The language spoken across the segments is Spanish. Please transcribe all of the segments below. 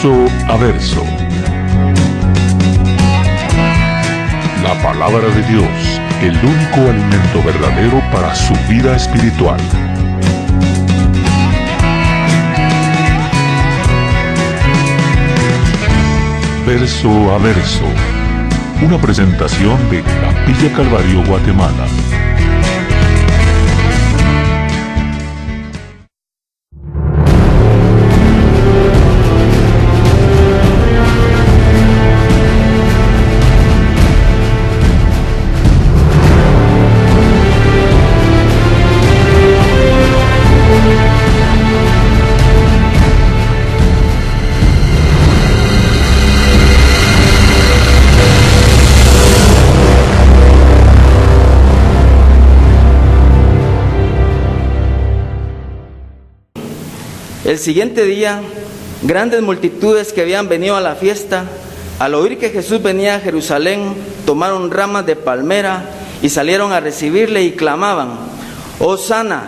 Verso a verso. La palabra de Dios, el único alimento verdadero para su vida espiritual. Verso a verso. Una presentación de Capilla Calvario, Guatemala. El siguiente día, grandes multitudes que habían venido a la fiesta, al oír que Jesús venía a Jerusalén, tomaron ramas de palmera y salieron a recibirle y clamaban: Hosana,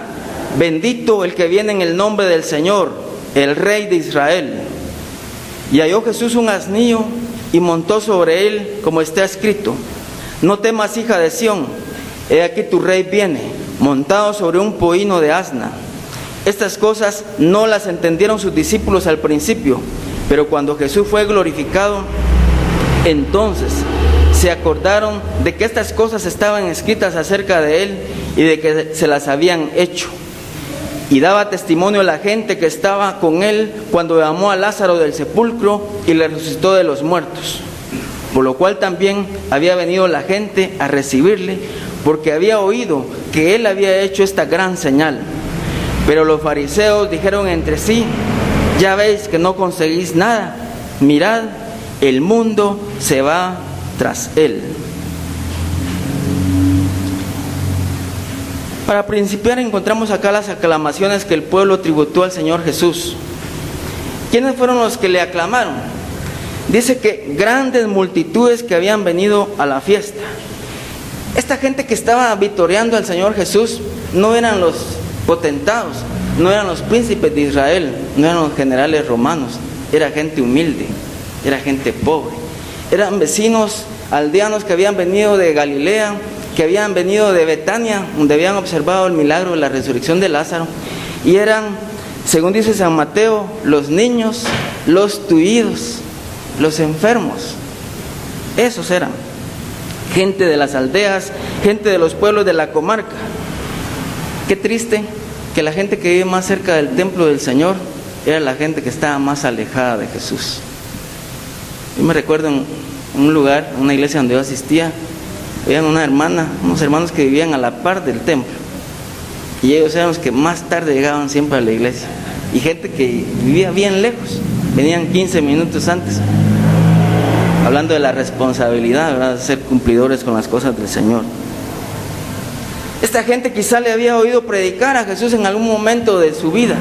bendito el que viene en el nombre del Señor, el Rey de Israel. Y halló Jesús un asnillo y montó sobre él, como está escrito: No temas, hija de Sión, he aquí tu rey viene, montado sobre un pollino de asna. Estas cosas no las entendieron sus discípulos al principio, pero cuando Jesús fue glorificado, entonces se acordaron de que estas cosas estaban escritas acerca de él y de que se las habían hecho. Y daba testimonio a la gente que estaba con él cuando llamó a Lázaro del sepulcro y le resucitó de los muertos. Por lo cual también había venido la gente a recibirle, porque había oído que él había hecho esta gran señal. Pero los fariseos dijeron entre sí: ya veis que no conseguís nada, mirad, el mundo se va tras él. Para principiar, encontramos acá las aclamaciones que el pueblo tributó al Señor Jesús. ¿Quiénes fueron los que le aclamaron? Dice que grandes multitudes que habían venido a la fiesta. Esta gente que estaba vitoreando al Señor Jesús no eran los potentados, no eran los príncipes de Israel, no eran los generales romanos, era gente humilde, era gente pobre, eran vecinos aldeanos que habían venido de Galilea, que habían venido de Betania, donde habían observado el milagro de la resurrección de Lázaro, y eran, según dice San Mateo, los niños, los tullidos, los enfermos. Esos eran gente de las aldeas, gente de los pueblos de la comarca. Qué triste que la gente que vive más cerca del templo del Señor era la gente que estaba más alejada de Jesús. Yo me recuerdo en un lugar, una iglesia donde yo asistía, había una hermana, unos hermanos que vivían a la par del templo, y ellos eran los que más tarde llegaban siempre a la iglesia, y gente que vivía bien lejos, venían 15 minutos antes, hablando de la responsabilidad, ¿verdad?, de ser cumplidores con las cosas del Señor. Esta gente quizá le había oído predicar a Jesús en algún momento de su vida.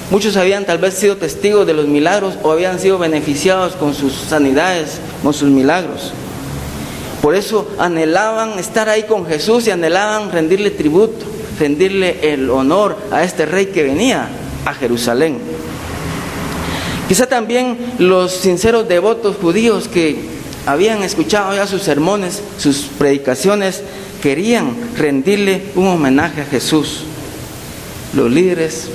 Muchos habían tal vez sido testigos de los milagros o habían sido beneficiados con sus sanidades, con sus milagros. Por eso anhelaban estar ahí con Jesús y anhelaban rendirle tributo, rendirle el honor a este rey que venía a Jerusalén. Quizá también los sinceros devotos judíos que habían escuchado ya sus sermones, sus predicaciones, querían rendirle un homenaje a Jesús. Los líderes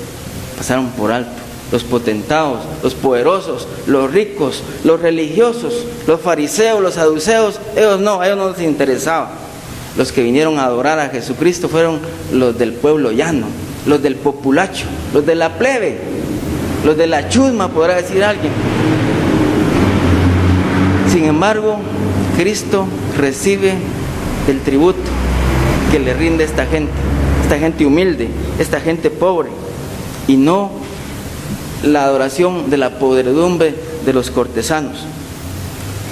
pasaron por alto, los potentados, los poderosos, los ricos, los religiosos, los fariseos, los saduceos, ellos no les interesaba. Los que vinieron a adorar a Jesucristo fueron los del pueblo llano, los del populacho, los de la plebe, los de la chusma, podrá decir alguien. Sin embargo, Cristo recibe el tributo que le rinde esta gente humilde, esta gente pobre, y no la adoración de la podredumbre de los cortesanos.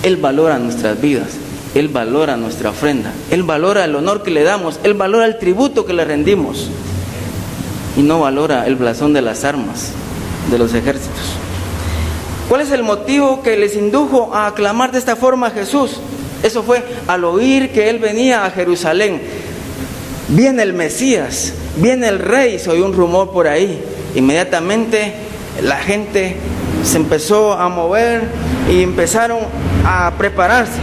Él valora nuestras vidas, Él valora nuestra ofrenda, Él valora el honor que le damos, Él valora el tributo que le rendimos, y no valora el blasón de las armas de los ejércitos. ¿Cuál es el motivo que les indujo a aclamar de esta forma a Jesús? Eso fue al oír que Él venía a Jerusalén. Viene el Mesías, viene el Rey, se oyó un rumor por ahí. Inmediatamente la gente se empezó a mover y empezaron a prepararse.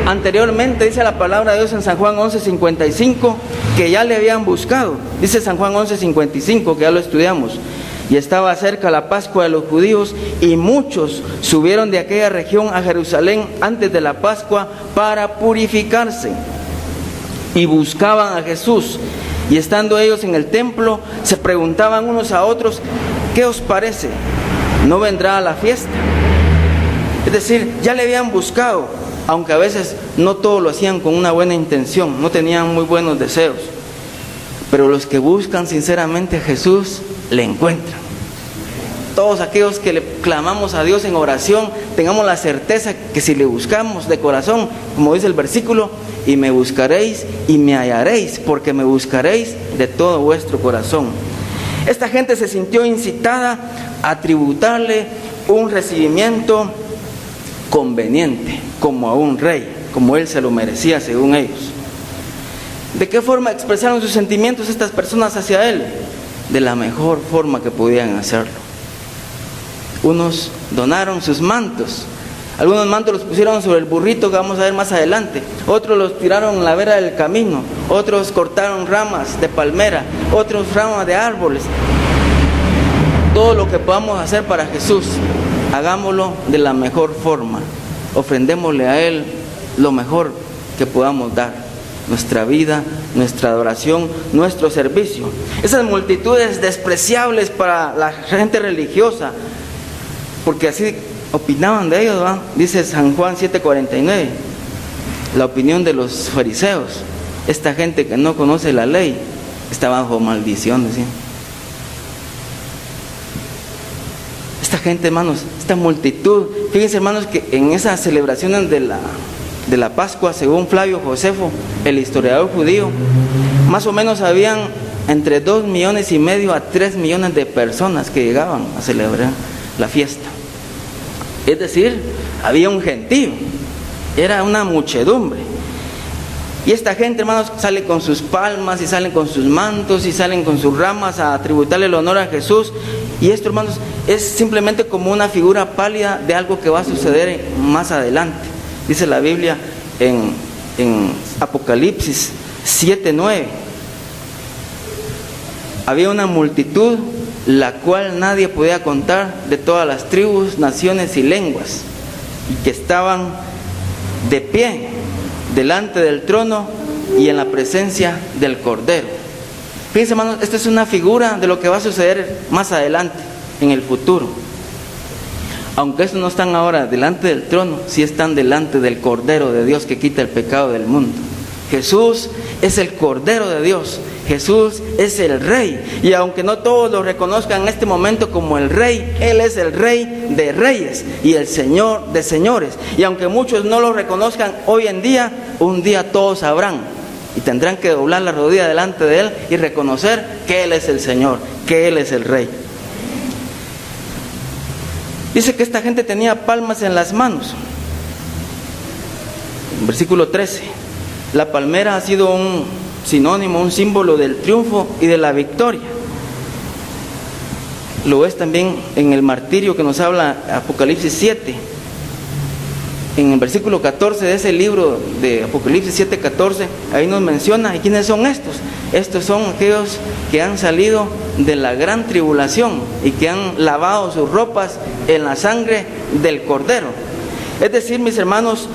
Anteriormente dice la palabra de Dios en San Juan 11:55 que ya le habían buscado. Dice San Juan 11:55, que ya lo estudiamos. Y estaba cerca la Pascua de los judíos, y muchos subieron de aquella región a Jerusalén antes de la Pascua para purificarse. Y buscaban a Jesús. Y estando ellos en el templo, se preguntaban unos a otros: ¿qué os parece? ¿No vendrá a la fiesta? Es decir, ya le habían buscado, aunque a veces no todos lo hacían con una buena intención, no tenían muy buenos deseos. Pero los que buscan sinceramente a Jesús, le encuentran. Todos aquellos que le clamamos a Dios en oración, tengamos la certeza que si le buscamos de corazón, como dice el versículo, y me buscaréis y me hallaréis, porque me buscaréis de todo vuestro corazón. Esta gente se sintió incitada a tributarle un recibimiento conveniente, como a un rey, como él se lo merecía según ellos. ¿De qué forma expresaron sus sentimientos estas personas hacia él? De la mejor forma que podían hacerlo. Unos donaron sus mantos. Algunos mantos los pusieron sobre el burrito que vamos a ver más adelante. Otros los tiraron en la vera del camino. Otros cortaron ramas de palmera. Otros ramas de árboles. Todo lo que podamos hacer para Jesús, hagámoslo de la mejor forma. Ofrendémosle a Él lo mejor que podamos dar. Nuestra vida, nuestra adoración, nuestro servicio. Esas multitudes despreciables para la gente religiosa, porque así opinaban de ellos, ¿va? Dice San Juan 7:49, la opinión de los fariseos: esta gente que no conoce la ley está bajo maldición, decían. Esta gente, hermanos, esta multitud, fíjense, hermanos, que en esas celebraciones de la Pascua, según Flavio Josefo, el historiador judío, más o menos habían entre 2,5 millones a 3 millones de personas que llegaban a celebrar la fiesta. Es decir, había un gentío, era una muchedumbre. Y esta gente, hermanos, sale con sus palmas y salen con sus mantos y salen con sus ramas a tributarle el honor a Jesús. Y esto, hermanos, es simplemente como una figura pálida de algo que va a suceder más adelante. Dice la Biblia en Apocalipsis 7:9. Había una multitud la cual nadie podía contar, de todas las tribus, naciones y lenguas, y que estaban de pie delante del trono y en la presencia del Cordero. Fíjense, hermanos, esta es una figura de lo que va a suceder más adelante, en el futuro. Aunque estos no están ahora delante del trono, sí están delante del Cordero de Dios que quita el pecado del mundo. Jesús es el Cordero de Dios, Jesús es el Rey. Y aunque no todos lo reconozcan en este momento como el Rey, Él es el Rey de Reyes y el Señor de Señores. Y aunque muchos no lo reconozcan hoy en día, un día todos sabrán y tendrán que doblar la rodilla delante de Él y reconocer que Él es el Señor, que Él es el Rey. Dice que esta gente tenía palmas en las manos. Versículo 13. La palmera ha sido un sinónimo, un símbolo del triunfo y de la victoria. Lo es también en el martirio que nos habla Apocalipsis 7. En el versículo 14 de ese libro de Apocalipsis 7:14, ahí nos menciona, ¿y quiénes son estos? Estos son aquellos que han salido de la gran tribulación y que han lavado sus ropas en la sangre del Cordero. Es decir, mis hermanos,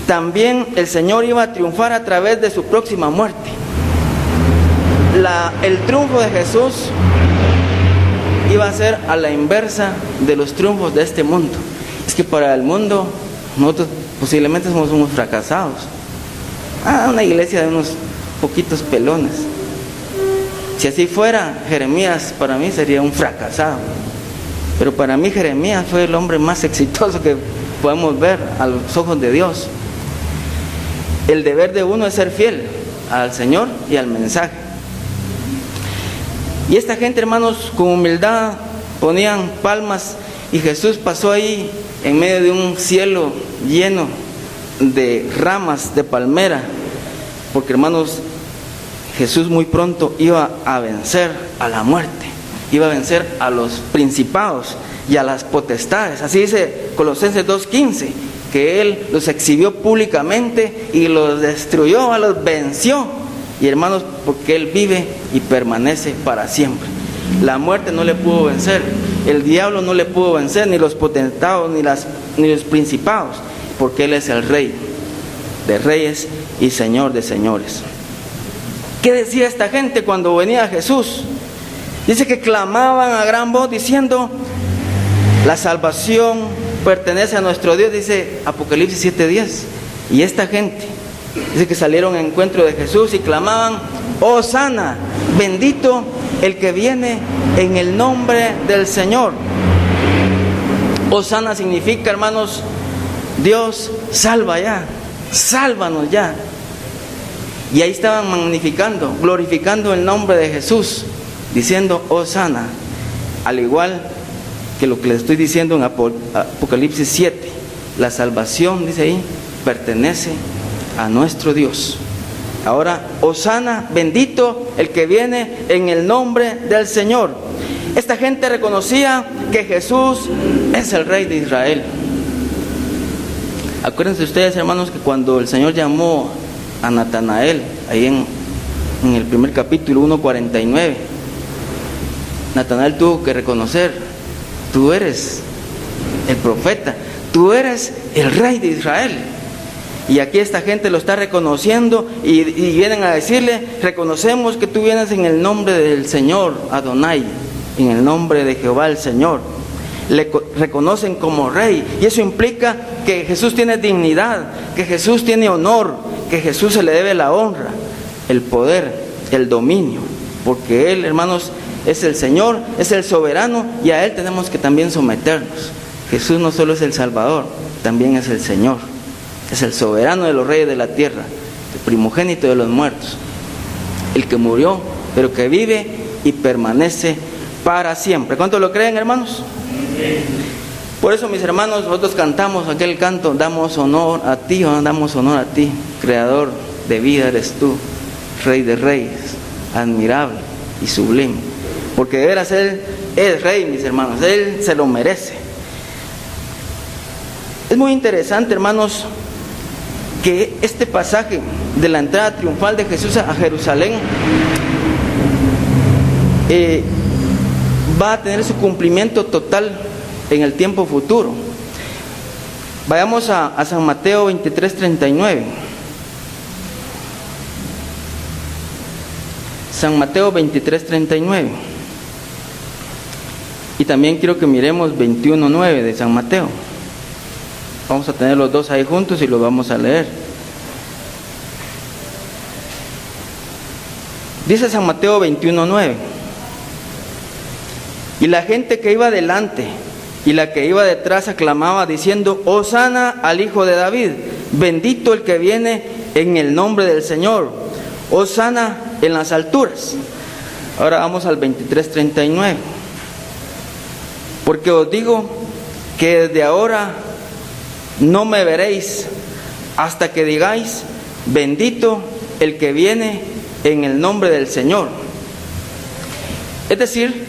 también el Señor iba a triunfar a través de su próxima muerte. El triunfo de Jesús iba a ser a la inversa de los triunfos de este mundo. Es que para el mundo nosotros posiblemente somos unos fracasados. Una iglesia de unos poquitos pelones. Si así fuera, Jeremías para mí sería un fracasado. Pero para mí Jeremías fue el hombre más exitoso que podemos ver a los ojos de Dios. El deber de uno es ser fiel al Señor y al mensaje. Y esta gente, hermanos, con humildad ponían palmas y Jesús pasó ahí en medio de un cielo lleno de ramas de palmera, porque, hermanos, Jesús muy pronto iba a vencer a la muerte, iba a vencer a los principados y a las potestades. Así dice Colosenses 2:15, que Él los exhibió públicamente y los destruyó, los venció. Y hermanos, porque Él vive y permanece para siempre. La muerte no le pudo vencer, el diablo no le pudo vencer, ni los potentados, ni los principados, porque Él es el Rey de reyes y Señor de señores. ¿Qué decía esta gente cuando venía Jesús? Dice que clamaban a gran voz diciendo: la salvación pertenece a nuestro Dios, dice Apocalipsis 7:10. Y esta gente dice que salieron en encuentro de Jesús y clamaban: Hosana, bendito el que viene en el nombre del Señor. Hosana significa, hermanos, Dios salva ya, sálvanos ya. Y ahí estaban magnificando, glorificando el nombre de Jesús, diciendo Hosana, al igual que lo que les estoy diciendo en Apocalipsis 7. La salvación, dice ahí, pertenece a nuestro Dios. Ahora, Hosana, bendito el que viene en el nombre del Señor. Esta gente reconocía que Jesús es el Rey de Israel. Acuérdense ustedes, hermanos, que cuando el Señor llamó a Natanael, ahí en el primer capítulo 1:49, Natanael tuvo que reconocer: tú eres el profeta, tú eres el Rey de Israel. Y aquí esta gente lo está reconociendo y vienen a decirle: reconocemos que tú vienes en el nombre del Señor Adonai, en el nombre de Jehová el Señor. Le reconocen como Rey, y eso implica que Jesús tiene dignidad, que Jesús tiene honor, que Jesús se le debe la honra, el poder, el dominio, porque Él, hermanos, es el Señor, es el soberano, y a Él tenemos que también someternos. Jesús no solo es el Salvador, también es el Señor, es el soberano de los reyes de la tierra, el primogénito de los muertos, el que murió, pero que vive y permanece para siempre. ¿Cuántos lo creen, hermanos? Por eso, mis hermanos, nosotros cantamos aquel canto: damos honor a ti, damos honor a ti, creador de vida eres tú, Rey de reyes, admirable y sublime. Porque de veras Él es Rey, mis hermanos, Él se lo merece. Es muy interesante, hermanos, que este pasaje de la entrada triunfal de Jesús a Jerusalén va a tener su cumplimiento total en el tiempo futuro. Vayamos a San Mateo 23:39. San Mateo 23:39. Y también quiero que miremos 21:9 de San Mateo. Vamos a tener los dos ahí juntos y los vamos a leer. Dice San Mateo 21:9: y la gente que iba delante y la que iba detrás aclamaba diciendo: Hosana al Hijo de David, bendito el que viene en el nombre del Señor, Hosana en las alturas. Ahora vamos al 23:39. Porque os digo que desde ahora no me veréis hasta que digáis: bendito el que viene en el nombre del Señor. Es decir,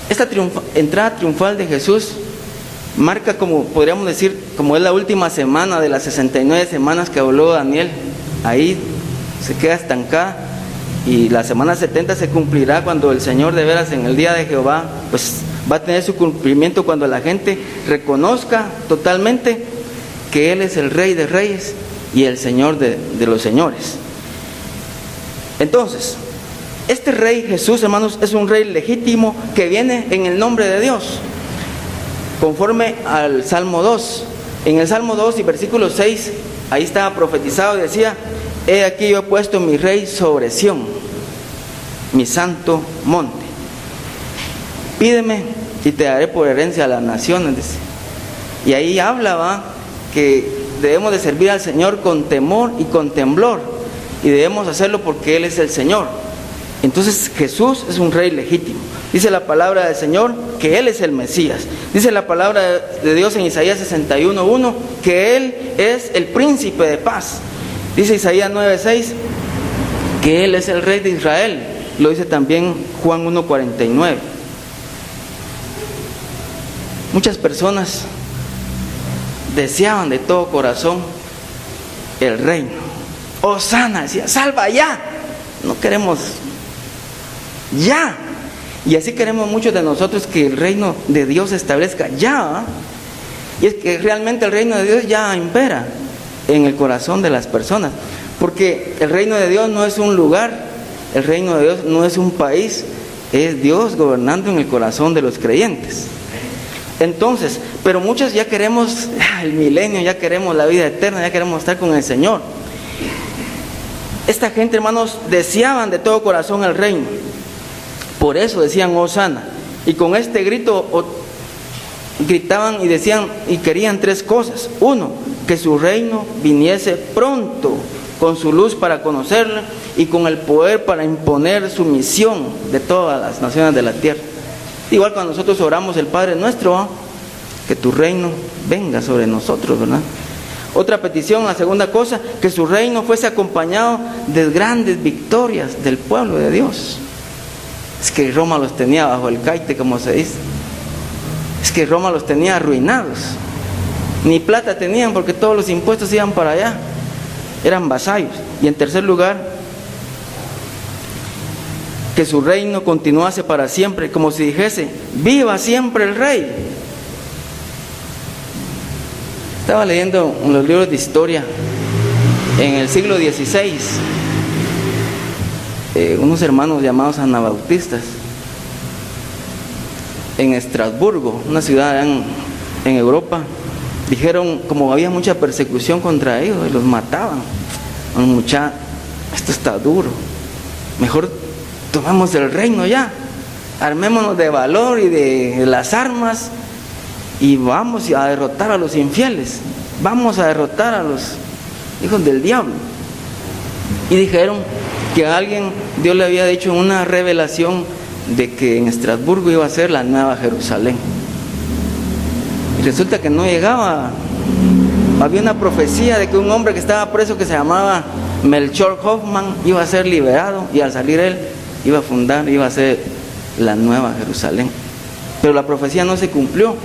esta entrada triunfal de Jesús marca, como podríamos decir, como es la última semana de las 69 semanas que habló Daniel. Ahí se queda estancada, y la semana 70 se cumplirá cuando el Señor, de veras, en el día de Jehová, pues va a tener su cumplimiento cuando la gente reconozca totalmente que Él es el Rey de reyes y el Señor de los señores. Entonces, este Rey Jesús, hermanos, es un Rey legítimo que viene en el nombre de Dios, conforme al Salmo 2. En el Salmo 2 y versículo 6, ahí estaba profetizado y decía: he aquí yo he puesto mi Rey sobre Sión, mi santo monte. Pídeme y te daré por herencia a las naciones, dice. Y ahí habla, que debemos de servir al Señor con temor y con temblor, y debemos hacerlo porque Él es el Señor. Entonces Jesús es un Rey legítimo. Dice la palabra del Señor que Él es el Mesías. Dice la palabra de Dios en Isaías 61:1 que Él es el príncipe de paz. Dice Isaías 9:6 que Él es el Rey de Israel. Lo dice también Juan 1:49. muchas personas deseaban de todo corazón el reino. Hosana, decía, salva ya. No queremos ya. Y así queremos muchos de nosotros que el reino de Dios se establezca ya. Y es que realmente el reino de Dios ya impera en el corazón de las personas. Porque el reino de Dios no es un lugar, el reino de Dios no es un país, es Dios gobernando en el corazón de los creyentes. Entonces, pero muchos ya queremos el milenio, ya queremos la vida eterna, ya queremos estar con el Señor. Esta gente, hermanos, deseaban de todo corazón el reino. Por eso decían Hosana. Y con este grito gritaban y decían y querían tres cosas. Uno, que su reino viniese pronto, con su luz para conocerle y con el poder para imponer su misión de todas las naciones de la tierra. Igual cuando nosotros oramos el Padre nuestro, que tu reino venga sobre nosotros, ¿verdad? Otra petición, la segunda cosa, que su reino fuese acompañado de grandes victorias del pueblo de Dios. Es que Roma los tenía bajo el caite, como se dice. Es que Roma los tenía arruinados. Ni plata tenían porque todos los impuestos iban para allá. Eran vasallos. Y en tercer lugar, que su reino continuase para siempre, como si dijese, viva siempre el rey. Estaba leyendo en los libros de historia, en el siglo XVI, unos hermanos llamados anabautistas, en Estrasburgo, una ciudad en Europa, dijeron, como había mucha persecución contra ellos, y los mataban, mucha, esto está duro, mejor tomemos el reino ya, armémonos de valor y de las armas y vamos a derrotar a los infieles, vamos a derrotar a los hijos del diablo. Y dijeron que a alguien Dios le había dicho una revelación de que en Estrasburgo iba a ser la nueva Jerusalén. Y resulta que no llegaba. Había una profecía de que un hombre que estaba preso, que se llamaba Melchor Hoffman, iba a ser liberado, y al salir él iba a fundar, iba a ser la nueva Jerusalén. Pero la profecía no se cumplió.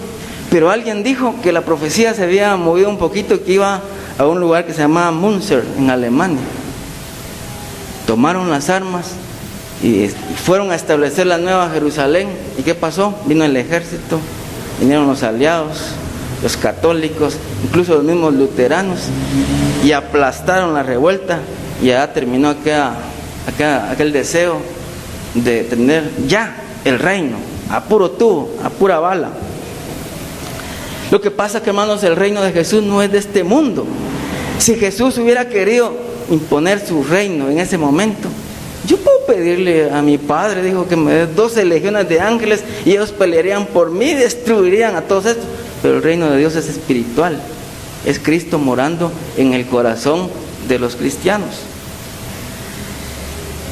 Pero alguien dijo que la profecía se había movido un poquito, que iba a un lugar que se llamaba Münster, en Alemania. Tomaron las armas y fueron a establecer la nueva Jerusalén. ¿Y qué pasó? Vino el ejército, vinieron los aliados, los católicos, incluso los mismos luteranos, y aplastaron la revuelta, y ya terminó aquel deseo de tener ya el reino, a puro tubo, a pura bala. Lo que pasa, que hermanos, el reino de Jesús no es de este mundo. Si Jesús hubiera querido imponer su reino en ese momento, yo puedo pedirle a mi Padre, dijo, que me dé 12 legiones de ángeles y ellos pelearían por mí, destruirían a todos estos. Pero el reino de Dios es espiritual, es Cristo morando en el corazón de los cristianos.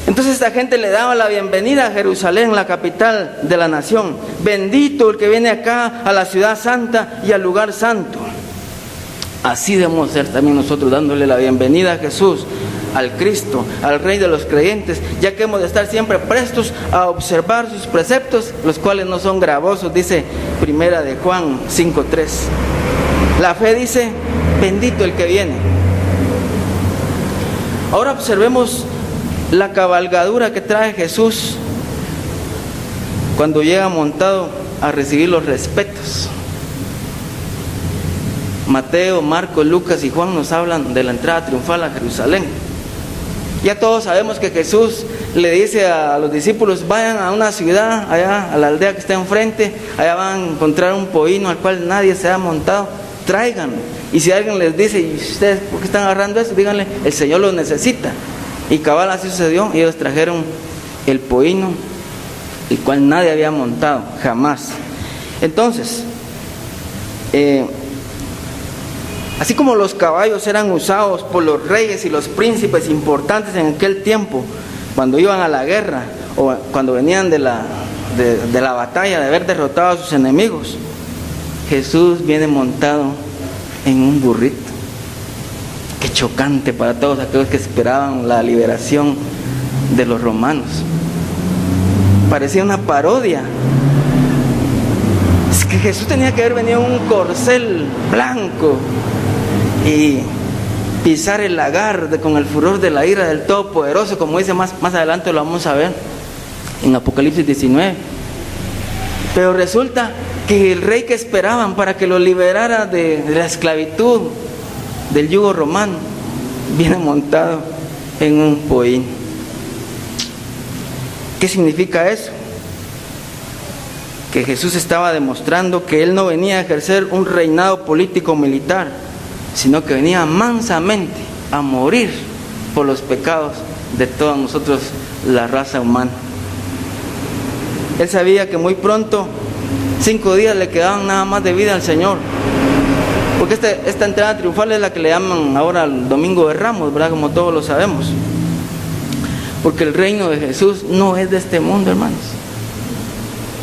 Entonces esta gente le daba la bienvenida a Jerusalén, la capital de la nación. Bendito el que viene acá a la ciudad santa y al lugar santo. Así debemos ser también nosotros, dándole la bienvenida a Jesús, al Cristo, al Rey de los creyentes, ya que hemos de estar siempre prestos a observar sus preceptos, los cuales no son gravosos, dice Primera de Juan 5:3. La fe dice, bendito el que viene. Ahora observemos la cabalgadura que trae Jesús cuando llega montado a recibir los respetos. Mateo, Marcos, Lucas y Juan nos hablan de la entrada triunfal a Jerusalén. Ya todos sabemos que Jesús le dice a los discípulos, vayan a una ciudad, allá a la aldea que está enfrente, allá van a encontrar un pollino al cual nadie se ha montado, tráiganlo. Y si alguien les dice, ¿y ustedes por qué están agarrando eso? Díganle, el Señor lo necesita. Y cabal así sucedió, ellos trajeron el pollino, el cual nadie había montado, jamás. Entonces, así como los caballos eran usados por los reyes y los príncipes importantes en aquel tiempo, cuando iban a la guerra o cuando venían de la batalla, de haber derrotado a sus enemigos, Jesús viene montado en un burrito. Qué chocante para todos aquellos que esperaban la liberación de los romanos. Parecía una parodia. Es que Jesús tenía que haber venido en un corcel blanco y pisar el lagar con el furor de la ira del Todopoderoso, como dice más adelante, lo vamos a ver en Apocalipsis 19. Pero resulta que el rey que esperaban para que lo liberara de la esclavitud, del yugo romano, viene montado en un pollín. ¿Qué significa eso? Que Jesús estaba demostrando que Él no venía a ejercer un reinado político militar, sino que venía mansamente a morir por los pecados de todos nosotros, la raza humana. Él sabía que muy pronto, 5 días le quedaban nada más de vida al Señor, porque esta entrada triunfal es la que le llaman ahora el Domingo de Ramos, ¿verdad? Como todos lo sabemos, porque el reino de Jesús no es de este mundo, hermanos.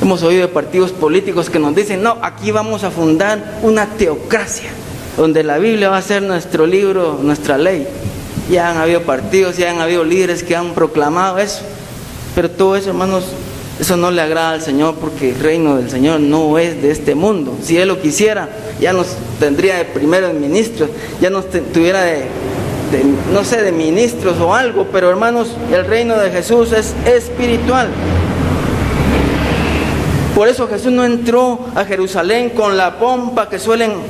Hemos oído de partidos políticos que nos dicen: no, aquí vamos a fundar una teocracia, donde la Biblia va a ser nuestro libro, nuestra ley. Ya han habido partidos, ya han habido líderes que han proclamado eso, pero todo eso, hermanos, eso no le agrada al Señor, porque el reino del Señor no es de este mundo. Si Él lo quisiera, ya nos tendría de primeros ministros, ya nos tuviera de ministros o algo, pero hermanos, el reino de Jesús es espiritual. Por eso Jesús no entró a Jerusalén con la pompa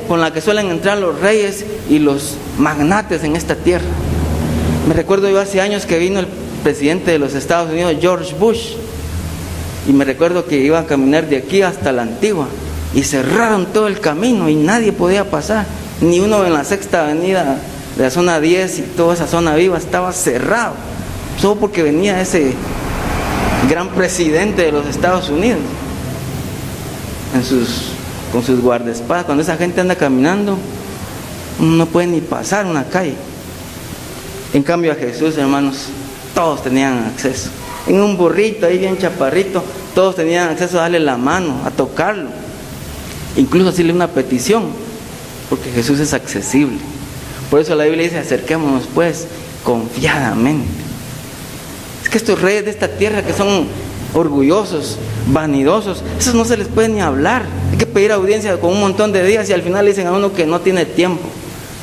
con la que suelen entrar los reyes y los magnates en esta tierra. Me recuerdo yo hace años que vino el presidente de los Estados Unidos, George Bush, y me recuerdo que iba a caminar de aquí hasta la Antigua y cerraron todo el camino y nadie podía pasar, ni uno en la Sexta Avenida de la zona 10 y toda esa zona viva estaba cerrado, solo porque venía ese gran presidente de los Estados Unidos con sus guardaespaldas. Cuando esa gente anda caminando, uno no puede ni pasar una calle. En cambio a Jesús, hermanos, todos tenían acceso. En un burrito ahí bien chaparrito, todos tenían acceso a darle la mano, a tocarlo, incluso hacerle una petición, porque Jesús es accesible. Por eso la Biblia dice: acerquémonos pues confiadamente. Es que estos reyes de esta tierra que son orgullosos, vanidosos, esos no se les puede ni hablar. Hay que pedir audiencia con un montón de días y al final le dicen a uno que no tiene tiempo.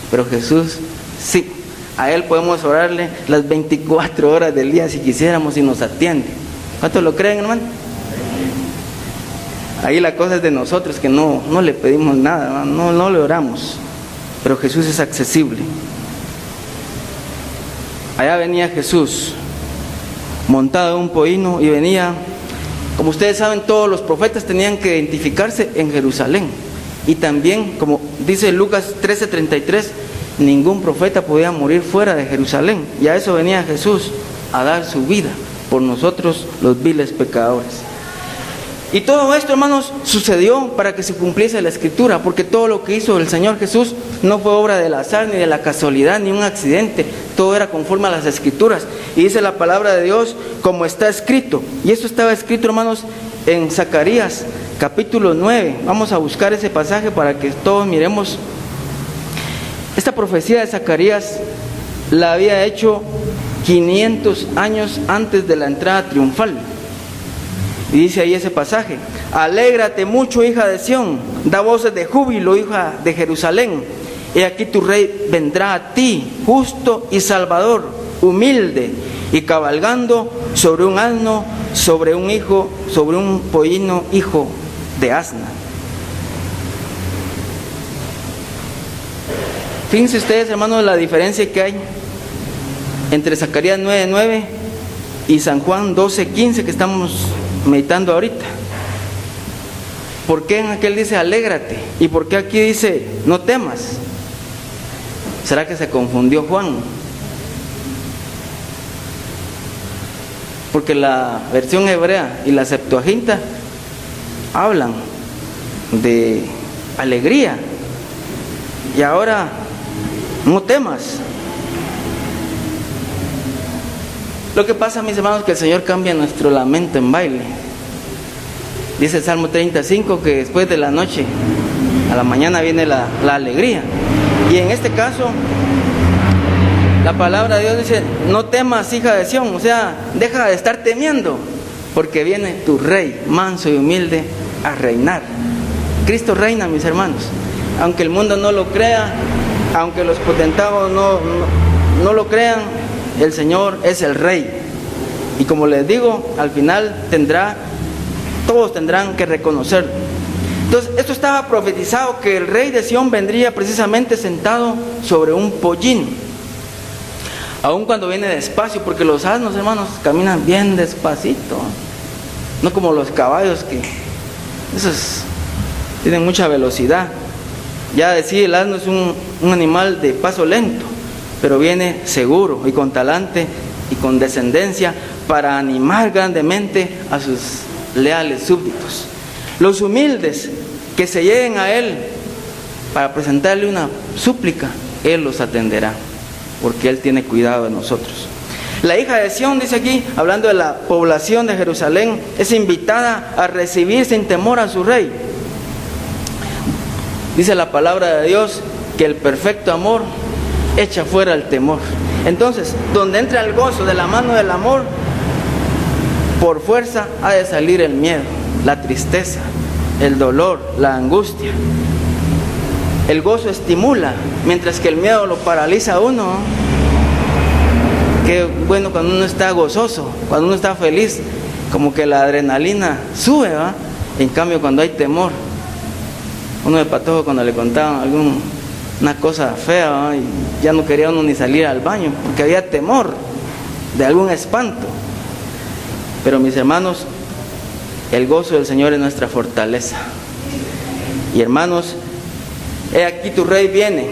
Pero Jesús, sí, a Él podemos orarle las 24 horas del día si quisiéramos y nos atiende. ¿Cuántos lo creen, hermano? Ahí la cosa es de nosotros, que no le pedimos nada, no le oramos, pero Jesús es accesible. Allá venía Jesús montado en un pollino y venía, como ustedes saben, todos los profetas tenían que identificarse en Jerusalén, y también, como dice Lucas 13:33, ningún profeta podía morir fuera de Jerusalén, y a eso venía Jesús, a dar su vida por nosotros los viles pecadores. Y todo esto, hermanos, sucedió para que se cumpliese la Escritura, porque todo lo que hizo el Señor Jesús no fue obra del azar, ni de la casualidad, ni un accidente. Todo era conforme a las Escrituras. Y dice la palabra de Dios como está escrito. Y eso estaba escrito, hermanos, en Zacarías, capítulo 9. Vamos a buscar ese pasaje para que todos miremos. Esta profecía de Zacarías la había hecho 500 años antes de la entrada triunfal. Y dice ahí ese pasaje: alégrate mucho, hija de Sión, da voces de júbilo, hija de Jerusalén. He aquí tu rey vendrá a ti, justo y salvador, humilde, y cabalgando sobre un asno, sobre un pollino, hijo de asna. Fíjense ustedes, hermanos, la diferencia que hay entre Zacarías 9:9 y San Juan 12:15 que estamos meditando ahorita. ¿Por qué en aquel dice alégrate? ¿Y por qué aquí dice no temas? ¿Será que se confundió Juan? Porque la versión hebrea y la Septuaginta hablan de alegría, y ahora no temas. Lo que pasa, mis hermanos, que el Señor cambia nuestro lamento en baile. Dice el Salmo 35 que después de la noche a la mañana viene la alegría. Y en este caso la palabra de Dios dice: no temas, hija de Sión, o sea, deja de estar temiendo, porque viene tu rey manso y humilde a reinar. Cristo reina, mis hermanos. Aunque el mundo no lo crea, aunque los potentados no lo crean, el Señor es el Rey. Y como les digo, al final todos tendrán que reconocerlo. Entonces, esto estaba profetizado, que el Rey de Sión vendría precisamente sentado sobre un pollino. Aun cuando viene despacio, porque los asnos, hermanos, caminan bien despacito, no como los caballos, que esos tienen mucha velocidad. Ya decir, el asno es un animal de paso lento, pero viene seguro y con talante y con descendencia para animar grandemente a sus leales súbditos. Los humildes que se lleguen a Él para presentarle una súplica, Él los atenderá, porque Él tiene cuidado de nosotros. La hija de Sión, dice aquí, hablando de la población de Jerusalén, es invitada a recibir sin temor a su rey. Dice la palabra de Dios que el perfecto amor echa fuera el temor. Entonces, donde entra el gozo de la mano del amor, por fuerza ha de salir el miedo, la tristeza, el dolor, la angustia. El gozo estimula, mientras que el miedo lo paraliza a uno. Qué bueno cuando uno está gozoso, cuando uno está feliz, como que la adrenalina sube, ¿va? En cambio, cuando hay temor, uno de patojo, cuando le contaban una cosa fea, ¿va? Y ya no quería uno ni salir al baño, porque había temor de algún espanto. Pero mis hermanos, el gozo del Señor es nuestra fortaleza. Y hermanos, he aquí tu rey viene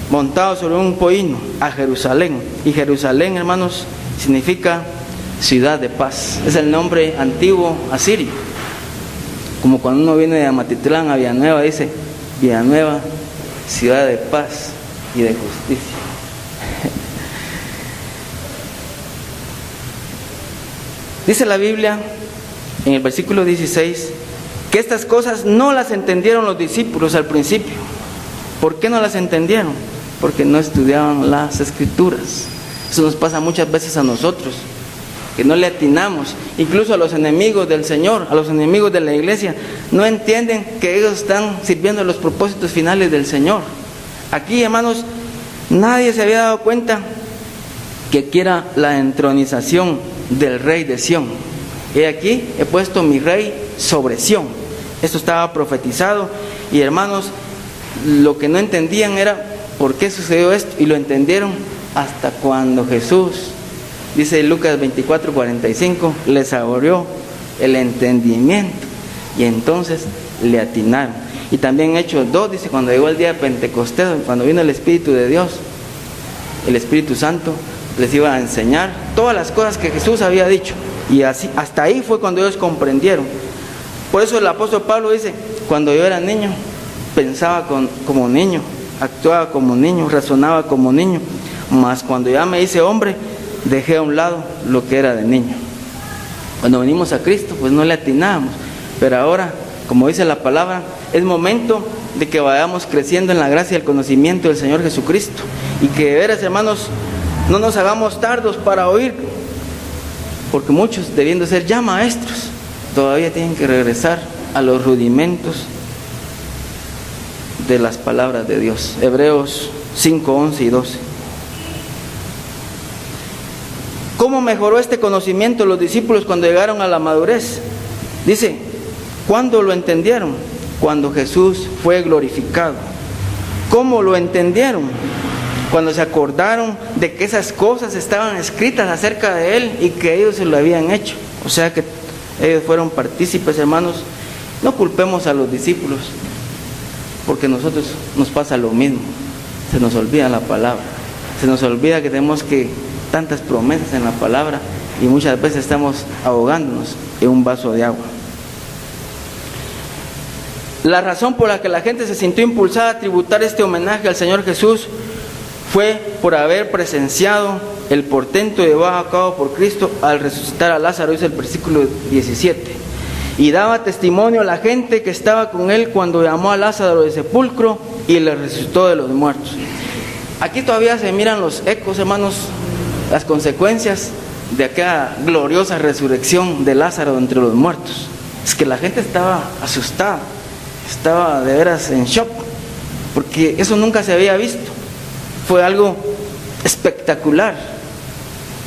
montado sobre un pollino a Jerusalén. Y Jerusalén, hermanos, significa ciudad de paz. Es el nombre antiguo asirio. Como cuando uno viene de Amatitlán a Villanueva, dice Villanueva, ciudad de paz y de justicia. Dice la Biblia en el versículo 16 que estas cosas no las entendieron los discípulos al principio. ¿Por qué no las entendieron? Porque no estudiaban las Escrituras. Eso nos pasa muchas veces a nosotros, que no le atinamos. Incluso a los enemigos del Señor, a los enemigos de la iglesia, no entienden que ellos están sirviendo los propósitos finales del Señor. Aquí, hermanos, nadie se había dado cuenta que quiera la entronización del rey de Sión. He aquí, he puesto mi rey sobre Sión. Esto estaba profetizado. Y hermanos, lo que no entendían era por qué sucedió esto, y lo entendieron hasta cuando Jesús, dice Lucas 24:45, les abrió el entendimiento, y entonces le atinaron. Y también Hechos 2 dice, cuando llegó el día de Pentecostés, cuando vino el Espíritu de Dios, el Espíritu Santo les iba a enseñar todas las cosas que Jesús había dicho, y así, hasta ahí fue cuando ellos comprendieron. Por eso el apóstol Pablo dice, cuando yo era niño, pensaba como niño, actuaba como niño, razonaba como niño, mas cuando ya me hice hombre, dejé a un lado lo que era de niño. Cuando venimos a Cristo, pues no le atinábamos, pero ahora, como dice la palabra, es momento de que vayamos creciendo en la gracia y el conocimiento del Señor Jesucristo, y que de veras, hermanos, no nos hagamos tardos para oír, porque muchos, debiendo ser ya maestros, todavía tienen que regresar a los rudimentos de las palabras de Dios. Hebreos 5, 11 y 12. ¿Cómo mejoró este conocimiento los discípulos cuando llegaron a la madurez? Dice, ¿cuándo lo entendieron? Cuando Jesús fue glorificado. ¿Cómo lo entendieron? Cuando se acordaron de que esas cosas estaban escritas acerca de Él y que ellos se lo habían hecho. O sea que ellos fueron partícipes, hermanos. No culpemos a los discípulos, porque a nosotros nos pasa lo mismo. Se nos olvida la palabra, se nos olvida que tenemos tantas promesas en la palabra, y muchas veces estamos ahogándonos en un vaso de agua. La razón por la que la gente se sintió impulsada a tributar este homenaje al Señor Jesús fue por haber presenciado el portento llevado a cabo por Cristo al resucitar a Lázaro, dice el versículo 17. Y daba testimonio a la gente que estaba con él cuando llamó a Lázaro del sepulcro y le resucitó de los muertos. Aquí todavía se miran los ecos, hermanos, las consecuencias de aquella gloriosa resurrección de Lázaro entre los muertos. Es que la gente estaba asustada. estaba de veras en shock, porque eso nunca se había visto. Fue algo espectacular.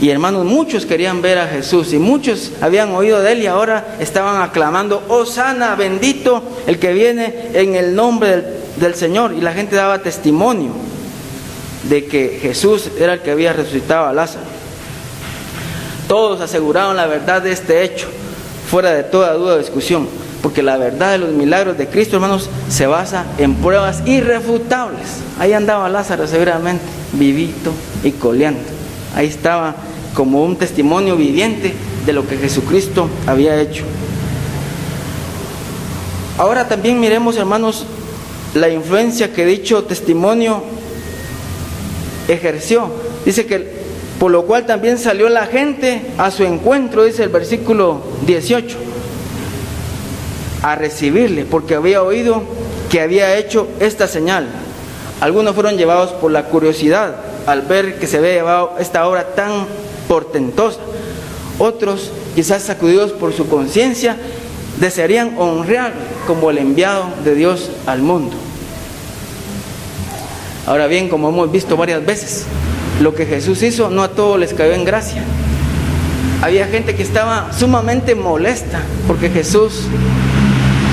Y hermanos, muchos querían ver a Jesús y muchos habían oído de él y ahora estaban aclamando: Hosana, bendito el que viene en el nombre del Señor. Y la gente daba testimonio de que Jesús era el que había resucitado a Lázaro. Todos aseguraron la verdad de este hecho, fuera de toda duda o discusión, porque la verdad de los milagros de Cristo, hermanos, se basa en pruebas irrefutables. Ahí andaba Lázaro seguramente, vivito y coleando. Ahí estaba como un testimonio viviente de lo que Jesucristo había hecho. Ahora también miremos, hermanos, la influencia que dicho testimonio ejerció. Dice que por lo cual también salió la gente a su encuentro, dice el versículo 18, a recibirle, porque había oído que había hecho esta señal. Algunos fueron llevados por la curiosidad al ver que se había llevado esta obra tan portentosa. Otros, quizás sacudidos por su conciencia, desearían honrar como el enviado de Dios al mundo. Ahora bien, como hemos visto varias veces, lo que Jesús hizo no a todos les cayó en gracia. Había gente que estaba sumamente molesta porque Jesús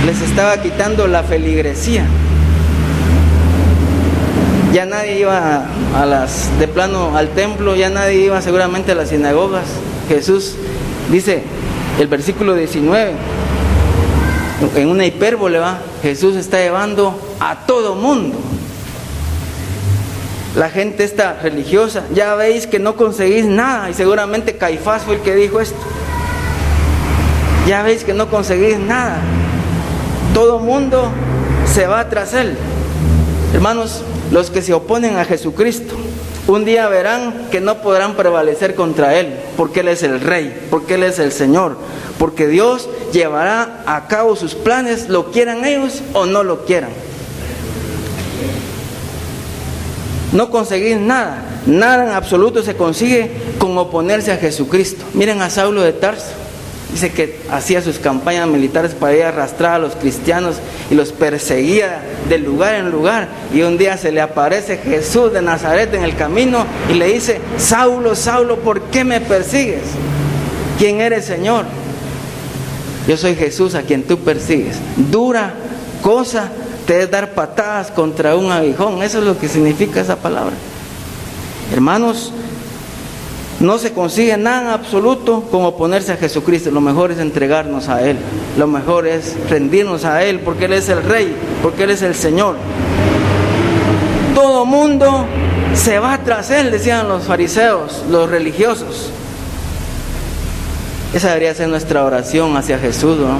les estaba quitando la feligresía. Ya nadie iba de plano al templo, ya nadie iba seguramente a las sinagogas. Jesús dice, el versículo 19, en una hipérbole, Jesús está llevando a todo mundo. La gente esta religiosa, ya veis que no conseguís nada, y seguramente Caifás fue el que dijo esto. Ya veis que no conseguís nada, todo mundo se va tras él. Hermanos, los que se oponen a Jesucristo, un día verán que no podrán prevalecer contra él, porque él es el Rey, porque él es el Señor, porque Dios llevará a cabo sus planes, lo quieran ellos o no lo quieran. No conseguir nada, nada en absoluto se consigue con oponerse a Jesucristo. Miren a Saulo de Tarso, dice que hacía sus campañas militares para ir a arrastrar a los cristianos y los perseguía de lugar en lugar, y un día se le aparece Jesús de Nazaret en el camino y le dice: Saulo, Saulo, ¿por qué me persigues? ¿Quién eres, Señor? Yo soy Jesús a quien tú persigues. Dura cosa te es dar patadas contra un aguijón. Eso es lo que significa esa palabra. Hermanos, no se consigue nada en absoluto con oponerse a Jesucristo. Lo mejor es entregarnos a Él. Lo mejor es rendirnos a Él, porque Él es el Rey, porque Él es el Señor. Todo mundo se va tras Él, decían los fariseos, los religiosos. Esa debería ser nuestra oración hacia Jesús, ¿no?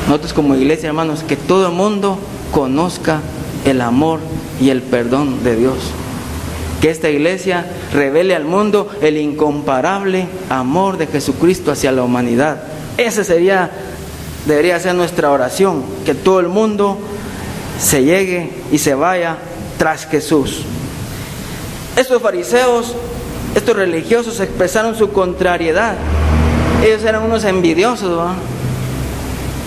Nosotros como iglesia, hermanos, que todo el mundo conozca el amor y el perdón de Dios. Que esta iglesia revele al mundo el incomparable amor de Jesucristo hacia la humanidad. Esa debería ser nuestra oración, que todo el mundo se llegue y se vaya tras Jesús. Estos fariseos, estos religiosos expresaron su contrariedad. Ellos eran unos envidiosos, ¿verdad?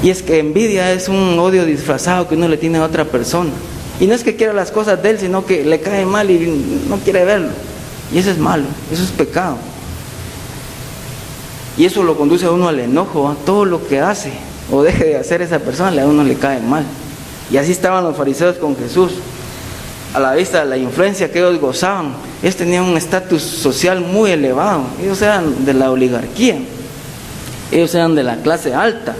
Y es que envidia es un odio disfrazado que uno le tiene a otra persona. Y no es que quiera las cosas de él, sino que le cae mal y no quiere verlo. Y eso es malo, eso es pecado. Y eso lo conduce a uno al enojo, ¿va? Todo lo que hace o deje de hacer esa persona, a uno le cae mal. Y así estaban los fariseos con Jesús. A la vista de la influencia que ellos gozaban, ellos tenían un estatus social muy elevado. Ellos eran de la oligarquía, ellos eran de la clase alta.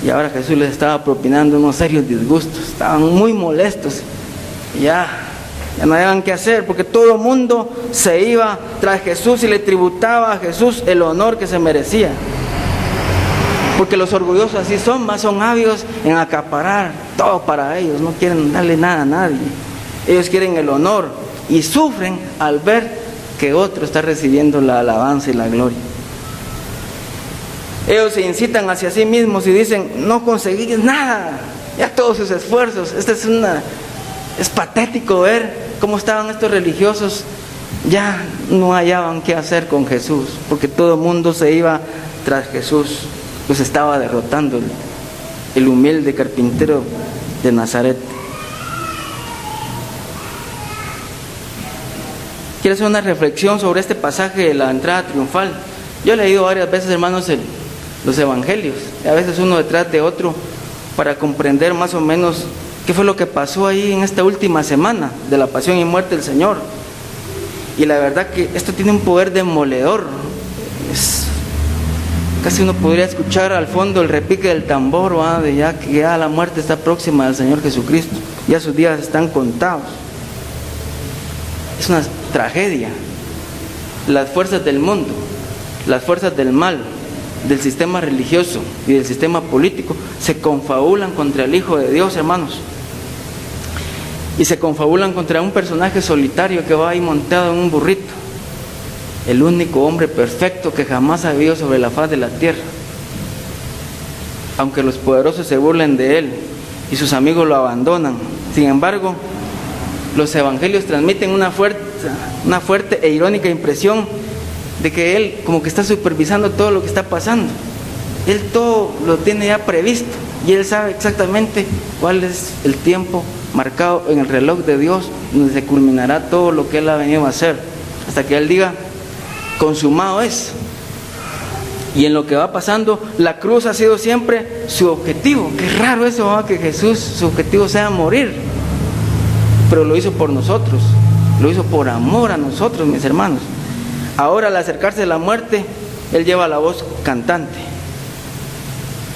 Y ahora Jesús les estaba propinando unos serios disgustos. Estaban muy molestos. Ya no habían qué hacer, porque todo el mundo se iba tras Jesús y le tributaba a Jesús el honor que se merecía. Porque los orgullosos así son ávidos en acaparar todo para ellos. No quieren darle nada a nadie. Ellos quieren el honor y sufren al ver que otro está recibiendo la alabanza y la gloria. Ellos se incitan hacia sí mismos y dicen: no conseguís nada, ya todos sus esfuerzos. Es patético ver cómo estaban estos religiosos. Ya no hallaban qué hacer con Jesús, porque todo el mundo se iba tras Jesús, pues estaba derrotando. el humilde carpintero de Nazaret. Quiero hacer una reflexión sobre este pasaje de la entrada triunfal. Yo he leído varias veces, hermanos, los evangelios, a veces uno detrás de otro, para comprender más o menos qué fue lo que pasó ahí en esta última semana de la pasión y muerte del Señor. Y la verdad que esto tiene un poder demoledor. Casi uno podría escuchar al fondo el repique del tambor, de ya que ya la muerte está próxima del Señor Jesucristo, ya sus días están contados. Es una tragedia. Las fuerzas del mundo, las fuerzas del mal, del sistema religioso y del sistema político se confabulan contra el Hijo de Dios, hermanos, y se confabulan contra un personaje solitario que va ahí montado en un burrito, el único hombre perfecto que jamás ha vivido sobre la faz de la tierra. Aunque los poderosos se burlen de él y sus amigos lo abandonan, sin embargo, los evangelios transmiten una fuerte e irónica impresión de que él como que está supervisando todo lo que está pasando. Él todo lo tiene ya previsto y él sabe exactamente cuál es el tiempo marcado en el reloj de Dios, donde se culminará todo lo que él ha venido a hacer, hasta que él diga: consumado es. Y en lo que va pasando, la cruz ha sido siempre su objetivo. Qué raro eso, que Jesús, su objetivo sea morir, pero lo hizo por nosotros, lo hizo por amor a nosotros, mis hermanos. Ahora, al acercarse a la muerte, él lleva la voz cantante.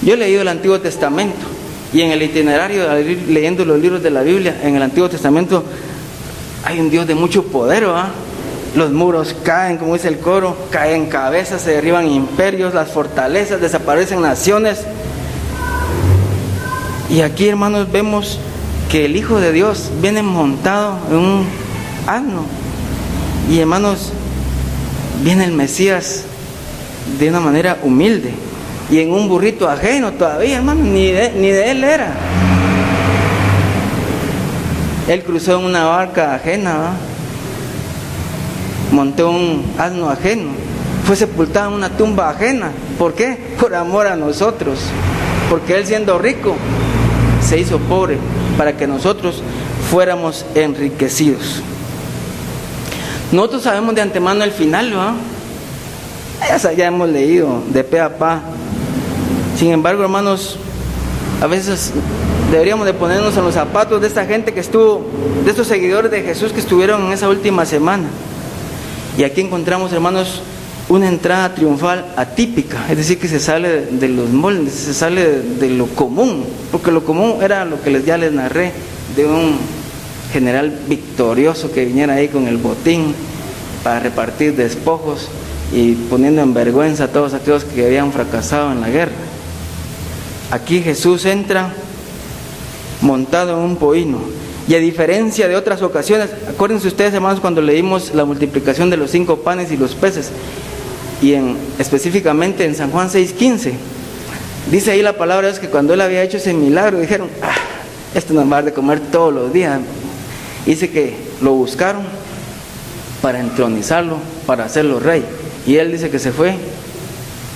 Yo he leído el Antiguo Testamento, y en el itinerario, al ir leyendo los libros de la Biblia, en el Antiguo Testamento hay un Dios de mucho poder, Los muros caen, como dice el coro, caen cabezas, se derriban imperios, las fortalezas, desaparecen naciones. Y aquí, hermanos, vemos que el Hijo de Dios viene montado en un asno. Y, hermanos, viene el Mesías de una manera humilde y en un burrito ajeno todavía, hermano, ni de él era. Él cruzó en una barca ajena, montó un asno ajeno, fue sepultado en una tumba ajena. ¿Por qué? Por amor a nosotros, porque él, siendo rico, se hizo pobre para que nosotros fuéramos enriquecidos. Nosotros sabemos de antemano el final, ya hemos leído de pe a pa. Sin embargo, hermanos, a veces deberíamos de ponernos en los zapatos de esta gente que estuvo, de estos seguidores de Jesús que estuvieron en esa última semana. Y aquí encontramos, hermanos, una entrada triunfal atípica, es decir, que se sale de los moldes, se sale de lo común, porque lo común era lo que ya les narré, de un general victorioso que viniera ahí con el botín para repartir despojos y poniendo en vergüenza a todos aquellos que habían fracasado en la guerra. Aquí Jesús entra montado en un pollino, y a diferencia de otras ocasiones, acuérdense ustedes, hermanos, cuando leímos la multiplicación de los 5 panes y los peces, y específicamente en San Juan 6:15, dice ahí la palabra de Dios que cuando él había hecho ese milagro, dijeron: esto nos va a dar de comer todos los días. Dice que lo buscaron para entronizarlo, para hacerlo rey, y él dice que se fue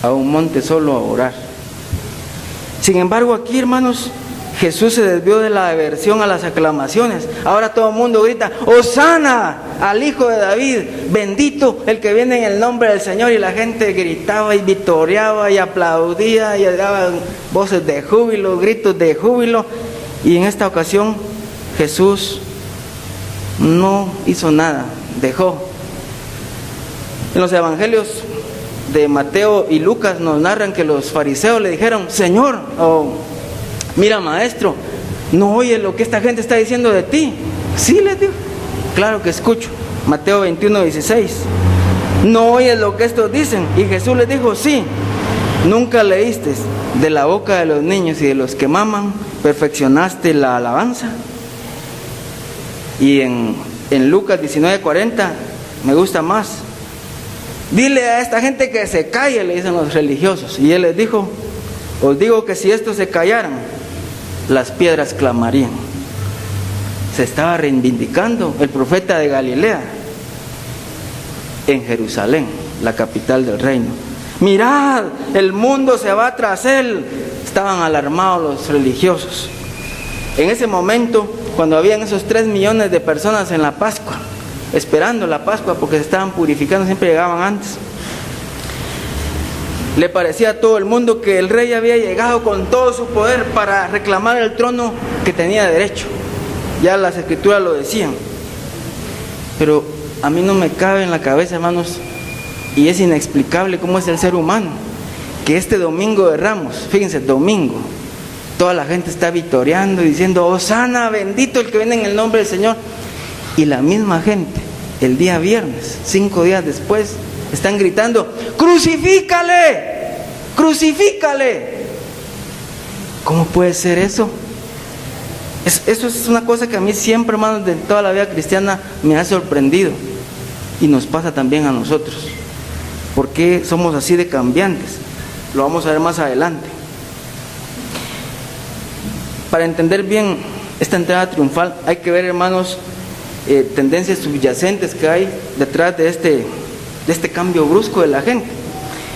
a un monte solo a orar. Sin embargo, aquí, hermanos, Jesús se desvió de la aversión a las aclamaciones. Ahora todo el mundo grita: ¡Hosana al Hijo de David! ¡Bendito el que viene en el nombre del Señor! Y la gente gritaba y vitoreaba y aplaudía y daban voces de júbilo, gritos de júbilo. Y en esta ocasión Jesús no hizo nada, dejó. En los evangelios de Mateo y Lucas nos narran que los fariseos le dijeron: Señor, mira, maestro, ¿no oye lo que esta gente está diciendo de ti? Sí, les digo. Claro que escucho. Mateo 21:16. ¿No oyes lo que estos dicen? Y Jesús les dijo: sí. ¿Nunca leíste: de la boca de los niños y de los que maman perfeccionaste la alabanza? Y en Lucas 19:40 me gusta más: dile a esta gente que se calle, le dicen los religiosos. Y él les dijo: os digo que si estos se callaran, las piedras clamarían. Se estaba reivindicando el profeta de Galilea en Jerusalén, la capital del reino. Mirad, el mundo se va tras él, estaban alarmados los religiosos. En ese momento, cuando habían esos 3 millones de personas en la Pascua, esperando la Pascua porque se estaban purificando, siempre llegaban antes, le parecía a todo el mundo que el rey había llegado con todo su poder para reclamar el trono que tenía derecho. Ya las escrituras lo decían. Pero a mí no me cabe en la cabeza, hermanos, y es inexplicable cómo es el ser humano, que este domingo de Ramos, fíjense, domingo, toda la gente está vitoreando y diciendo: Hosana, bendito el que viene en el nombre del Señor. Y la misma gente, el día viernes, 5 días después, están gritando: ¡crucifícale! ¡Crucifícale! ¿Cómo puede ser eso? Eso es una cosa que a mí siempre, hermanos, de toda la vida cristiana me ha sorprendido. Y nos pasa también a nosotros. ¿Por qué somos así de cambiantes? Lo vamos a ver más adelante. Para entender bien esta entrada triunfal, hay que ver, hermanos, tendencias subyacentes que hay detrás de este cambio brusco de la gente.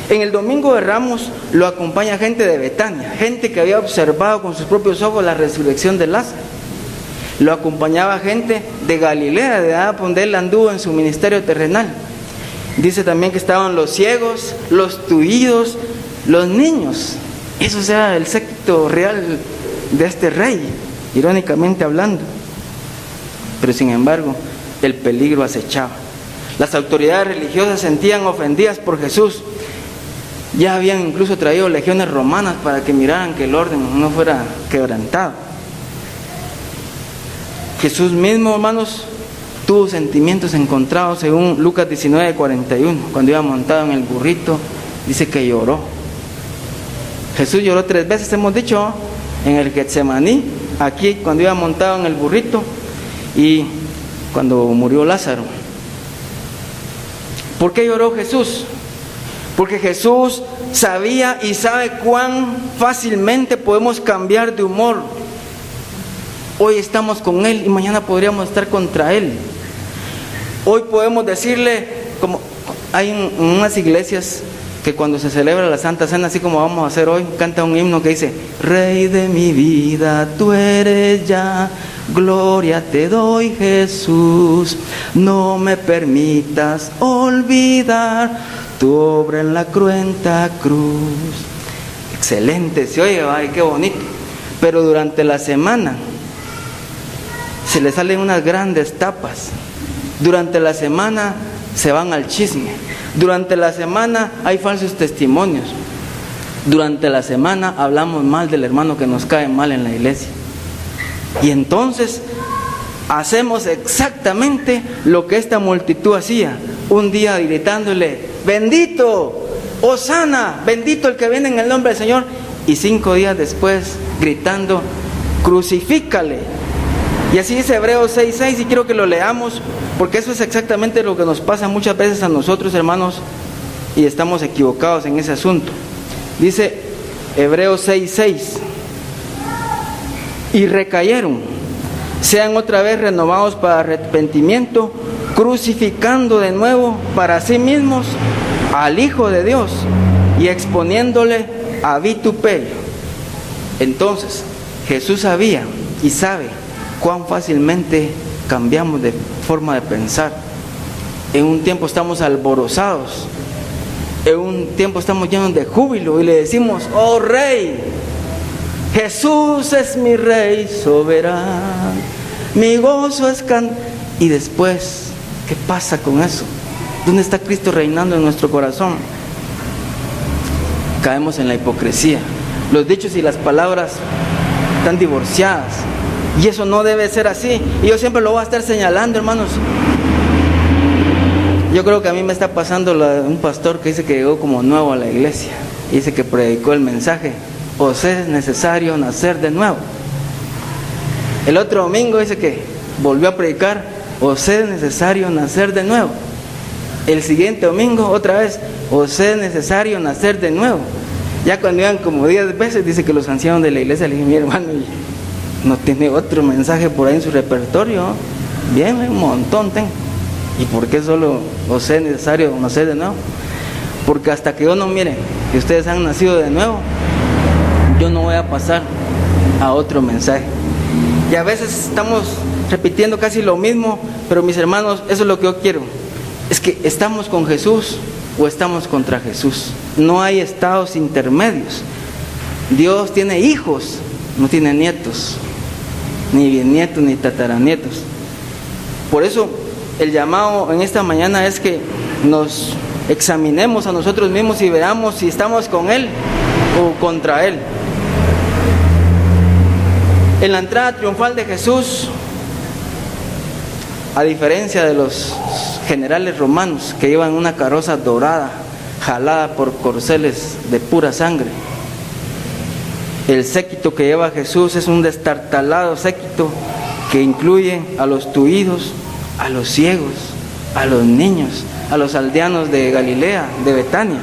En el domingo de Ramos lo acompaña gente de Betania, gente que había observado con sus propios ojos la resurrección de Lázaro. Lo acompañaba gente de Galilea, de donde él anduvo en su ministerio terrenal. Dice también que estaban los ciegos, los tullidos, los niños. Eso era el séquito real de este rey, irónicamente hablando. Pero sin embargo, el peligro acechaba. Las autoridades religiosas se sentían ofendidas por Jesús. Ya habían incluso traído legiones romanas para que miraran que el orden no fuera quebrantado. Jesús mismo, hermanos, tuvo sentimientos encontrados, según Lucas 19:41. Cuando iba montado en el burrito, dice que lloró. Jesús lloró 3 veces, hemos dicho, en el Getsemaní, aquí cuando iba montado en el burrito, y cuando murió Lázaro. ¿Por qué lloró Jesús? Porque Jesús sabía y sabe cuán fácilmente podemos cambiar de humor. Hoy estamos con Él y mañana podríamos estar contra Él. Hoy podemos decirle, como hay en unas iglesias que cuando se celebra la Santa Cena, así como vamos a hacer hoy, canta un himno que dice: Rey de mi vida, tú eres ya, gloria te doy, Jesús, no me permitas olvidar tu obra en la cruenta cruz. Excelente, se oye, ay, qué bonito. Pero durante la semana se le salen unas grandes tapas. Durante la semana se van al chisme. Durante la semana hay falsos testimonios. Durante la semana hablamos mal del hermano que nos cae mal en la iglesia. Y entonces hacemos exactamente lo que esta multitud hacía. Un día gritándole: bendito, Hosana, bendito el que viene en el nombre del Señor. Y 5 días después gritando: crucifícale. Y así dice Hebreos 6:6, y quiero que lo leamos, porque eso es exactamente lo que nos pasa muchas veces a nosotros, hermanos, y estamos equivocados en ese asunto. Dice Hebreos 6:6: y recayeron, sean otra vez renovados para arrepentimiento, crucificando de nuevo para sí mismos al Hijo de Dios y exponiéndole a vituperio. Entonces, Jesús sabía y sabe cuán fácilmente cambiamos de forma de pensar. En un tiempo estamos alborozados, en un tiempo estamos llenos de júbilo y le decimos: oh Rey, Jesús es mi Rey soberano, mi gozo es y después, ¿qué pasa con eso? ¿Dónde está Cristo reinando en nuestro corazón? Caemos en la hipocresía. Los dichos y las palabras están divorciadas. Y eso no debe ser así. Y yo siempre lo voy a estar señalando, hermanos. Yo creo que a mí me está pasando un pastor que dice que llegó como nuevo a la iglesia. Y dice que predicó el mensaje: os es necesario nacer de nuevo. El otro domingo dice que volvió a predicar: os es necesario nacer de nuevo. El siguiente domingo otra vez: os es necesario nacer de nuevo. Ya cuando iban como 10 veces, dice que los ancianos de la iglesia le dijeron: mi hermano, ¿no tiene otro mensaje por ahí en su repertorio? Bien, un montón tengo. ¿Y por qué solo os es necesario nacer de nuevo? Porque hasta que yo no mire que ustedes han nacido de nuevo, yo no voy a pasar a otro mensaje. Y a veces estamos repitiendo casi lo mismo, pero mis hermanos, eso es lo que yo quiero. Es que estamos con Jesús o estamos contra Jesús. No hay estados intermedios. Dios tiene hijos, no tiene nietos, ni bisnietos, ni tataranietos. Por eso el llamado en esta mañana es que nos examinemos a nosotros mismos y veamos si estamos con Él o contra Él. En la entrada triunfal de Jesús, a diferencia de los generales romanos que iban en una carroza dorada, jalada por corceles de pura sangre, el séquito que lleva Jesús es un destartalado séquito que incluye a los tuidos, a los ciegos, a los niños, a los aldeanos de Galilea, de Betania.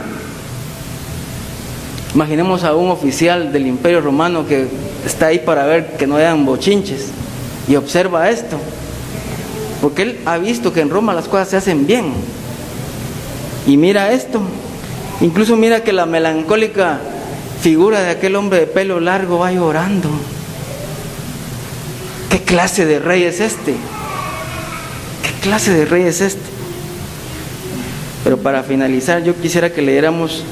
Imaginemos a un oficial del Imperio Romano que está ahí para ver que no hayan bochinches y observa esto, porque él ha visto que en Roma las cosas se hacen bien. Y mira esto, incluso mira que la melancólica figura de aquel hombre de pelo largo va llorando. ¿Qué clase de rey es este? ¿Qué clase de rey es este? Pero para finalizar, yo quisiera que leyéramos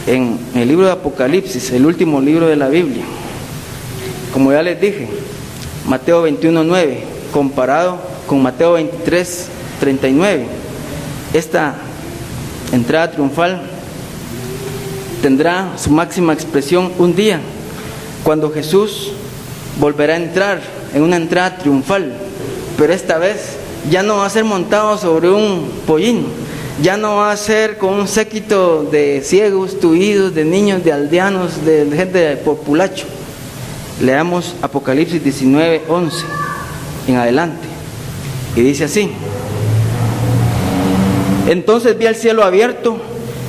en el libro de Apocalipsis, el último libro de la Biblia. Como ya les dije, Mateo 21:9, comparado con Mateo 23:39. Esta entrada triunfal tendrá su máxima expresión un día, cuando Jesús volverá a entrar en una entrada triunfal, pero esta vez ya no va a ser montado sobre un pollino, ya no va a ser con un séquito de ciegos, tuidos, de niños, de aldeanos, de gente de populacho. Leamos Apocalipsis 19:11 en adelante, y dice así: entonces vi el cielo abierto,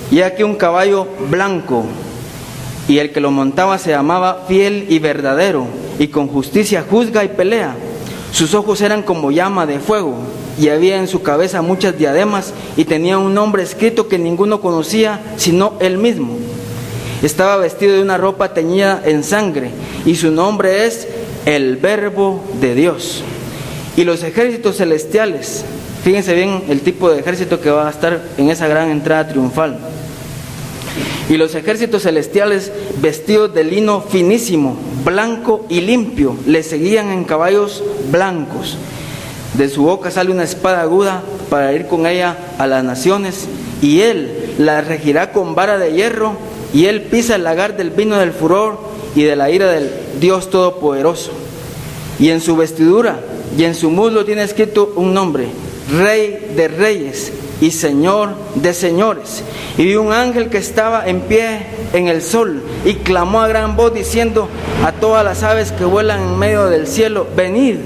y aquí un caballo blanco, y el que lo montaba se llamaba Fiel y Verdadero, y con justicia juzga y pelea. Sus ojos eran como llama de fuego, y había en su cabeza muchas diademas, y tenía un nombre escrito que ninguno conocía sino él mismo. Estaba vestido de una ropa teñida en sangre, y su nombre es el Verbo de Dios. Y los ejércitos celestiales, fíjense bien el tipo de ejército que va a estar en esa gran entrada triunfal. Y los ejércitos celestiales, vestidos de lino finísimo, blanco y limpio, le seguían en caballos blancos. De su boca sale una espada aguda para ir con ella a las naciones, y él la regirá con vara de hierro, y él pisa el lagar del vino del furor y de la ira del Dios Todopoderoso. Y en su vestidura y en su muslo tiene escrito un nombre: Rey de Reyes y Señor de Señores. Y vi un ángel que estaba en pie en el sol, y clamó a gran voz diciendo a todas las aves que vuelan en medio del cielo: venid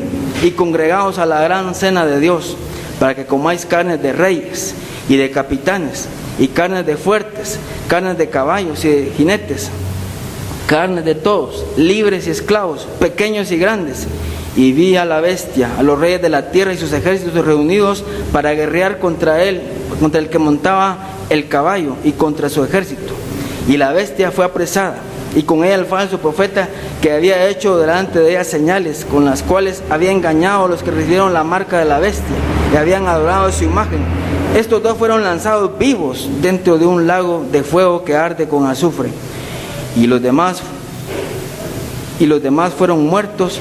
y congregaos a la gran cena de Dios, para que comáis carnes de reyes y de capitanes, y carnes de fuertes, carnes de caballos y de jinetes, carnes de todos, libres y esclavos, pequeños y grandes. Y vi a la bestia, a los reyes de la tierra y sus ejércitos reunidos para guerrear contra él, contra el que montaba el caballo y contra su ejército. Y la bestia fue apresada, y con ella el falso profeta, que había hecho delante de ella señales con las cuales había engañado a los que recibieron la marca de la bestia y habían adorado su imagen. Estos dos fueron lanzados vivos dentro de un lago de fuego que arde con azufre. Y los demás fueron muertos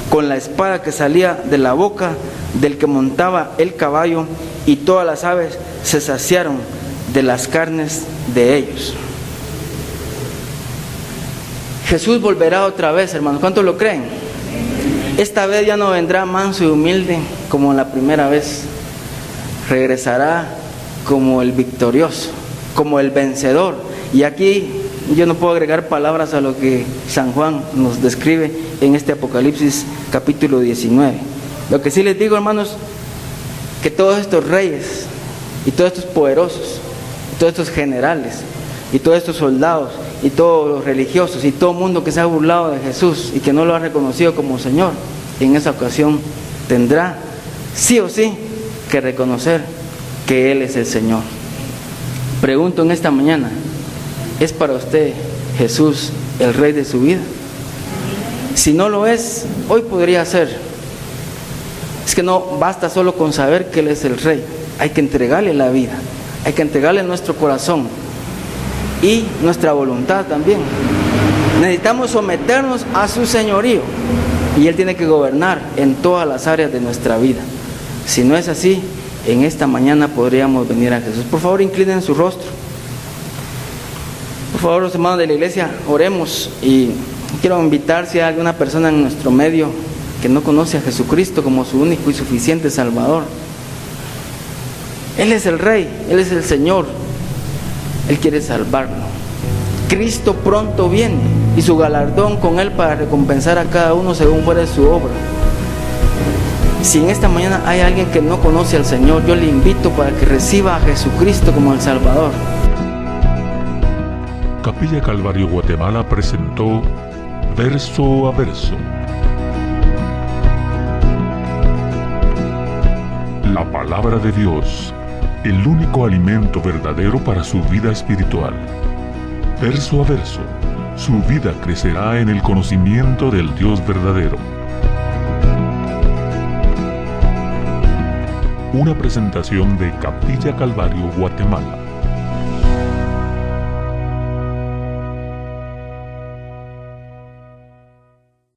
con la espada que salía de la boca del que montaba el caballo, y todas las aves se saciaron de las carnes de ellos. Jesús volverá otra vez, hermanos. ¿Cuántos lo creen? Esta vez ya no vendrá manso y humilde como la primera vez. Regresará como el victorioso, como el vencedor. Y aquí yo no puedo agregar palabras a lo que San Juan nos describe en este Apocalipsis capítulo 19. Lo que sí les digo, hermanos, que todos estos reyes y todos estos poderosos, y todos estos generales y todos estos soldados y todos los religiosos y todo el mundo que se ha burlado de Jesús y que no lo ha reconocido como Señor, en esa ocasión tendrá sí o sí que reconocer que Él es el Señor. Pregunto en esta mañana: ¿es para usted Jesús el Rey de su vida? Si no lo es, hoy podría ser. Es que no basta solo con saber que Él es el Rey. Hay que entregarle la vida, hay que entregarle nuestro corazón y nuestra voluntad también. Necesitamos someternos a su señorío y Él tiene que gobernar en todas las áreas de nuestra vida. Si no es así, en esta mañana podríamos venir a Jesús. Por favor, inclinen su rostro. Por favor, los hermanos de la iglesia, oremos. Y quiero invitar si hay alguna persona en nuestro medio que no conoce a Jesucristo como su único y suficiente Salvador. Él es el Rey, Él es el Señor. Él quiere salvarlo. Cristo pronto viene y su galardón con Él para recompensar a cada uno según fuera su obra. Si en esta mañana hay alguien que no conoce al Señor, yo le invito para que reciba a Jesucristo como el Salvador. Capilla Calvario Guatemala presentó Verso a Verso. La palabra de Dios, el único alimento verdadero para su vida espiritual. Verso a verso, su vida crecerá en el conocimiento del Dios verdadero. Una presentación de Capilla Calvario Guatemala.